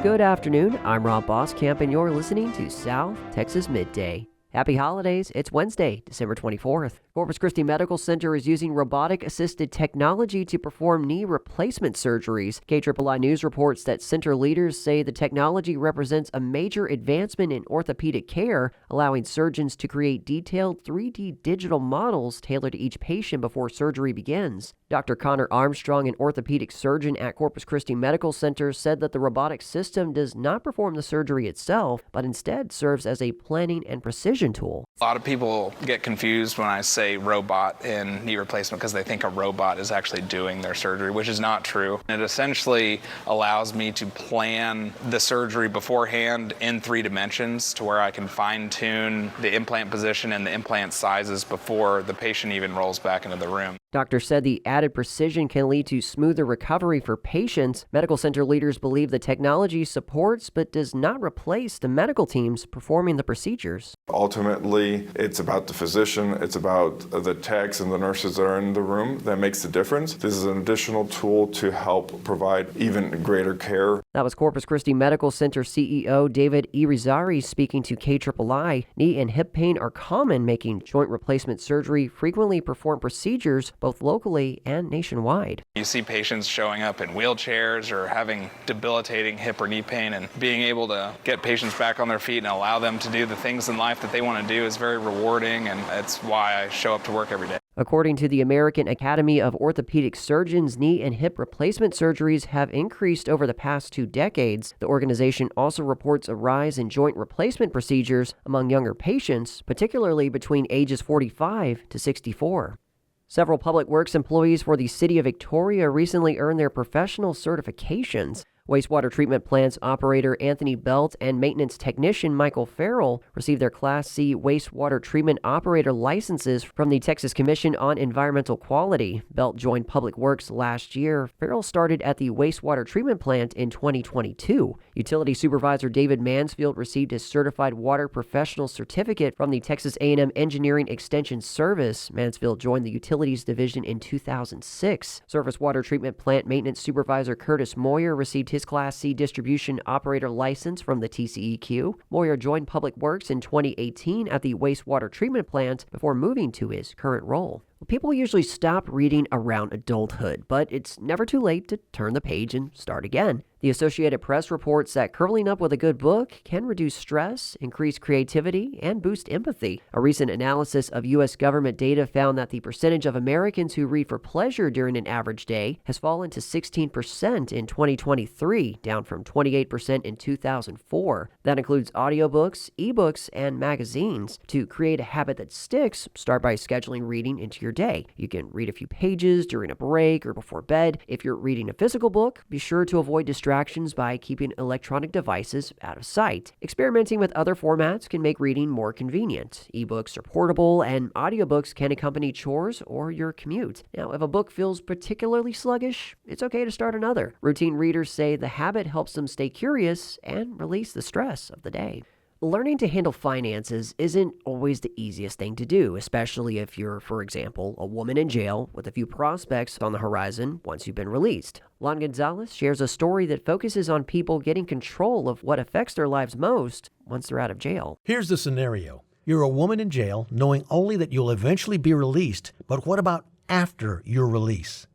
Good afternoon, I'm Rob Boskamp, and you're listening to South Texas Midday. Happy holidays. It's Wednesday, December 24th. Corpus Christi Medical Center is using robotic-assisted technology to perform knee replacement surgeries. KIII News reports that center leaders say the technology represents a major advancement in orthopedic care, allowing surgeons to create detailed 3D digital models tailored to each patient before surgery begins. Dr. Connor Armstrong, an orthopedic surgeon at Corpus Christi Medical Center, said that the robotic system does not perform the surgery itself, but instead serves as a planning and precision tool. A lot of people get confused when I say robot in knee replacement because they think a robot is actually doing their surgery, which is not true. It essentially allows me to plan the surgery beforehand in 3 dimensions to where I can fine-tune the implant position and the implant sizes before the patient even rolls back into the room. Doctor said the added precision can lead to smoother recovery for patients. Medical center leaders believe the technology supports but does not replace the medical teams performing the procedures. Ultimately, it's about the physician, it's about the techs and the nurses that are in the room that makes the difference. This is an additional tool to help provide even greater care. That was Corpus Christi Medical Center CEO David Irizarry speaking to KIII. Knee and hip pain are common, making joint replacement surgery frequently performed procedures both locally and nationwide. You see patients showing up in wheelchairs or having debilitating hip or knee pain, and being able to get patients back on their feet and allow them to do the things in life that they want to do is very rewarding, and it's why I show up to work every day. According to the American Academy of Orthopedic Surgeons, knee and hip replacement surgeries have increased over the past 2 decades. The organization also reports a rise in joint replacement procedures among younger patients, particularly between ages 45 to 64. Several public works employees for the City of Victoria recently earned their professional certifications. Wastewater treatment plants operator Anthony Belt and maintenance technician Michael Farrell received their Class C wastewater treatment operator licenses from the Texas Commission on Environmental Quality. Belt joined Public Works last year. Farrell started at the wastewater treatment plant in 2022. Utility Supervisor David Mansfield received his Certified Water Professional Certificate from the Texas A&M Engineering Extension Service. Mansfield joined the Utilities Division in 2006. Surface Water Treatment Plant Maintenance Supervisor Curtis Moyer received his Class C distribution operator license from the TCEQ. Moyer joined Public Works in 2018 at the wastewater treatment plant before moving to his current role. People usually stop reading around adulthood, but it's never too late to turn the page and start again. The Associated Press reports that curling up with a good book can reduce stress, increase creativity, and boost empathy. A recent analysis of U.S. government data found that the percentage of Americans who read for pleasure during an average day has fallen to 16% in 2023, down from 28% in 2004. That includes audiobooks, ebooks, and magazines. To create a habit that sticks, start by scheduling reading into your day. You can read a few pages during a break or before bed. If you're reading a physical book, be sure to avoid distractions by keeping electronic devices out of sight. Experimenting with other formats can make reading more convenient. Ebooks are portable, and audiobooks can accompany chores or your commute. Now, if a book feels particularly sluggish, it's okay to start another. Routine readers say the habit helps them stay curious and release the stress of the day. Learning to handle finances isn't always the easiest thing to do, especially if you're, for example, a woman in jail with a few prospects on the horizon once you've been released. Lon Gonzalez shares a story that focuses on people getting control of what affects their lives most once they're out of jail. Here's the scenario. You're a woman in jail knowing only that you'll eventually be released, but what about after your release?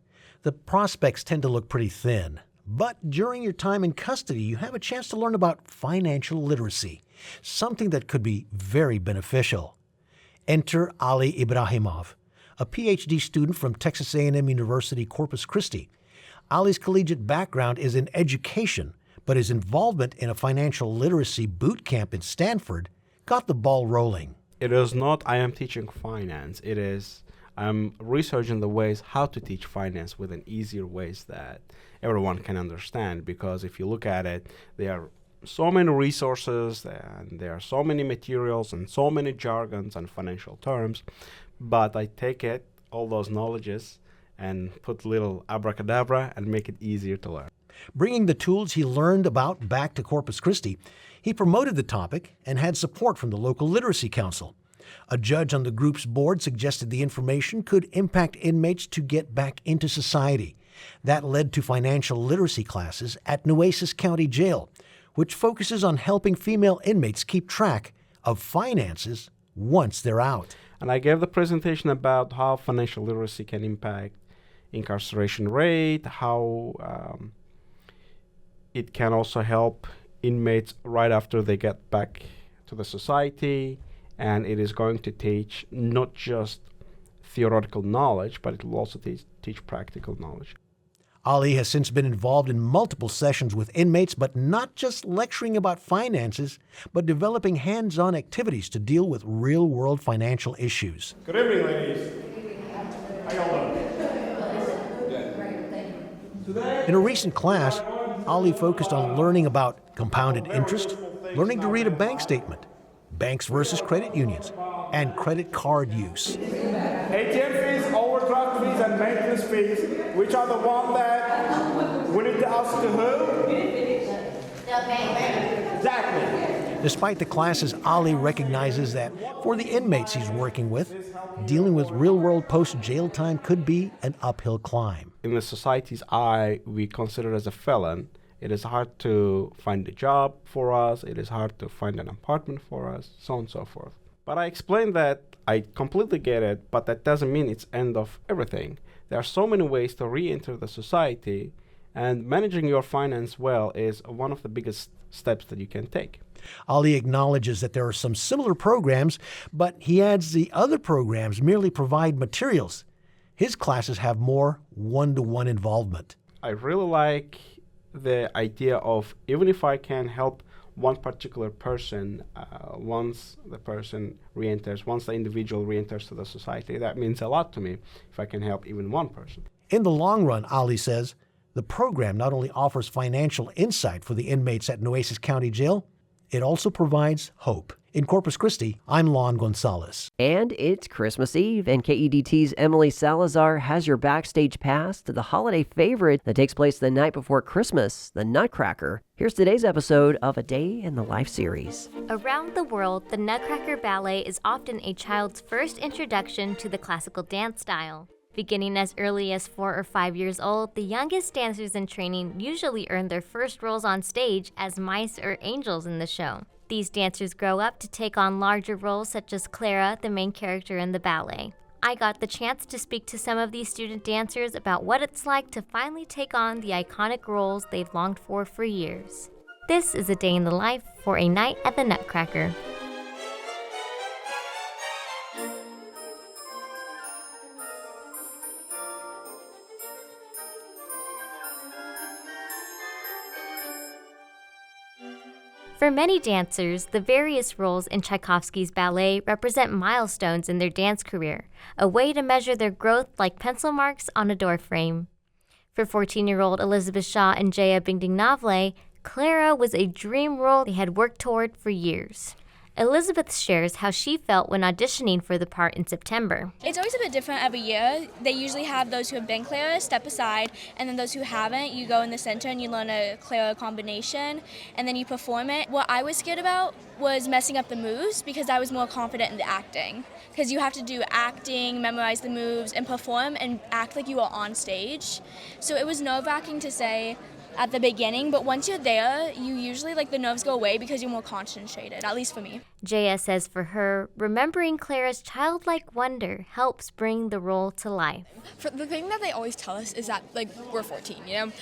The prospects tend to look pretty thin. But during your time in custody, you have a chance to learn about financial literacy, something that could be very beneficial. Enter Ali Ibrahimov, a PhD student from Texas A&M University, Corpus Christi. Ali's collegiate background is in education, but his involvement in a financial literacy boot camp in Stanford got the ball rolling. It is not I am teaching finance. It is I'm researching the ways how to teach finance within easier ways that everyone can understand, because if you look at it, there are so many resources and there are so many materials and so many jargons and financial terms, but I take it, all those knowledges, and put a little abracadabra and make it easier to learn. Bringing the tools he learned about back to Corpus Christi, he promoted the topic and had support from the local literacy council. A judge on the group's board suggested the information could impact inmates to get back into society. That led to financial literacy classes at Nueces County Jail, which focuses on helping female inmates keep track of finances once they're out. And I gave the presentation about how financial literacy can impact incarceration rate, how it can also help inmates right after they get back to the society, and it is going to teach not just theoretical knowledge, but it will also teach practical knowledge. Ali has since been involved in multiple sessions with inmates, but not just lecturing about finances, but developing hands-on activities to deal with real-world financial issues. Good evening, ladies. How y'all doing? In a recent class, Ali focused on learning about compounded interest, learning to read a bank statement, banks versus credit unions, and credit card use. ATM fees, overdraft fees, and maintenance fees, which are the ones that we need to ask to who? The bank. Exactly. Despite the classes, Ali recognizes that for the inmates he's working with, dealing with real-world post-jail time could be an uphill climb. In the society's eye, we consider as a felon, it is hard to find a job for us, it is hard to find an apartment for us, so on and so forth. But I explained that I completely get it, but that doesn't mean it's end of everything. There are so many ways to re-enter the society, and managing your finance well is one of the biggest steps that you can take. Ali acknowledges that there are some similar programs, but he adds the other programs merely provide materials. His classes have more one-to-one involvement. I really like the idea of, even if I can help one particular person, once the person re-enters, once the individual re-enters to the society, that means a lot to me if I can help even one person. In the long run, Ali says, the program not only offers financial insight for the inmates at Nueces County Jail, it also provides hope. In Corpus Christi, I'm Lon Gonzalez. And it's Christmas Eve, and KEDT's Emily Salazar has your backstage pass to the holiday favorite that takes place the night before Christmas, the Nutcracker. Here's today's episode of A Day in the Life series. Around the world, the Nutcracker ballet is often a child's first introduction to the classical dance style. Beginning as early as 4 or 5 years old, the youngest dancers in training usually earn their first roles on stage as mice or angels in the show. These dancers grow up to take on larger roles such as Clara, the main character in the ballet. I got the chance to speak to some of these student dancers about what it's like to finally take on the iconic roles they've longed for years. This is A Day in the Life for a Night at the Nutcracker. For many dancers, the various roles in Tchaikovsky's ballet represent milestones in their dance career, a way to measure their growth like pencil marks on a door frame. For 14-year-old Elizabeth Shaw and Jaya Bingding-Navle, Clara was a dream role they had worked toward for years. Elizabeth shares how she felt when auditioning for the part in September. It's always a bit different every year. They usually have those who have been Clara step aside, and then those who haven't, you go in the center and you learn a Clara combination, and then you perform it. What I was scared about was messing up the moves because I was more confident in the acting. Because you have to do acting, memorize the moves, and perform and act like you are on stage. So it was nerve-wracking to say at the beginning, but once you're there, you usually, the nerves go away because you're more concentrated, at least for me. Jaya says for her, remembering Clara's childlike wonder helps bring the role to life. For the thing that they always tell us is that, we're 14,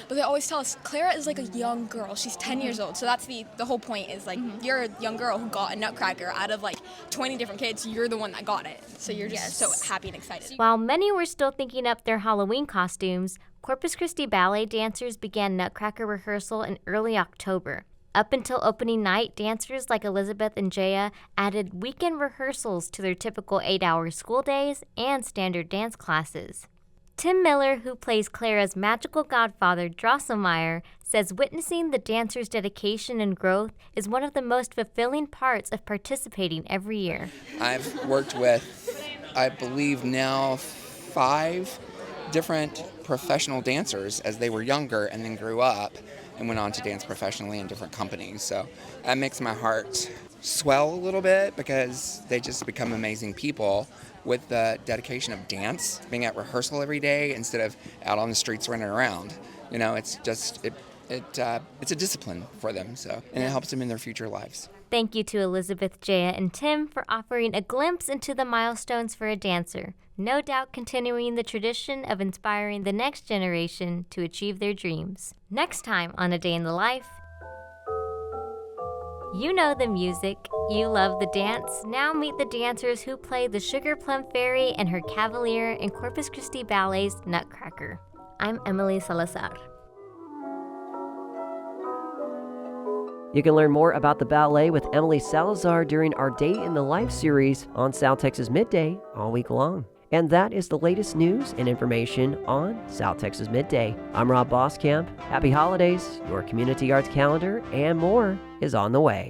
But they always tell us Clara is like a young girl. She's 10 years old. So that's the whole point is, you're a young girl who got a Nutcracker out of, 20 different kids. You're the one that got it. So you're just so happy and excited. While many were still thinking up their Halloween costumes, Corpus Christi ballet dancers began Nutcracker rehearsal in early October. Up until opening night, dancers like Elizabeth and Jaya added weekend rehearsals to their typical 8-hour school days and standard dance classes. Tim Miller, who plays Clara's magical godfather, Drosselmeyer, says witnessing the dancers' dedication and growth is one of the most fulfilling parts of participating every year. I've worked with, I believe now, 5 different professional dancers as they were younger and then grew up and went on to dance professionally in different companies. So that makes my heart swell a little bit because they just become amazing people with the dedication of dance, being at rehearsal every day instead of out on the streets running around. It's just, it's a discipline for them, and it helps them in their future lives. Thank you to Elizabeth, Jaya, and Tim for offering a glimpse into the milestones for a dancer, no doubt continuing the tradition of inspiring the next generation to achieve their dreams. Next time on A Day in the Life, you know the music, you love the dance. Now meet the dancers who play the Sugar Plum Fairy and her Cavalier in Corpus Christi Ballet's Nutcracker. I'm Emily Salazar. You can learn more about the ballet with Emily Salazar during our Day in the Life series on South Texas Midday all week long. And that is the latest news and information on South Texas Midday. I'm Rob Boskamp. Happy holidays. Your community arts calendar and more is on the way.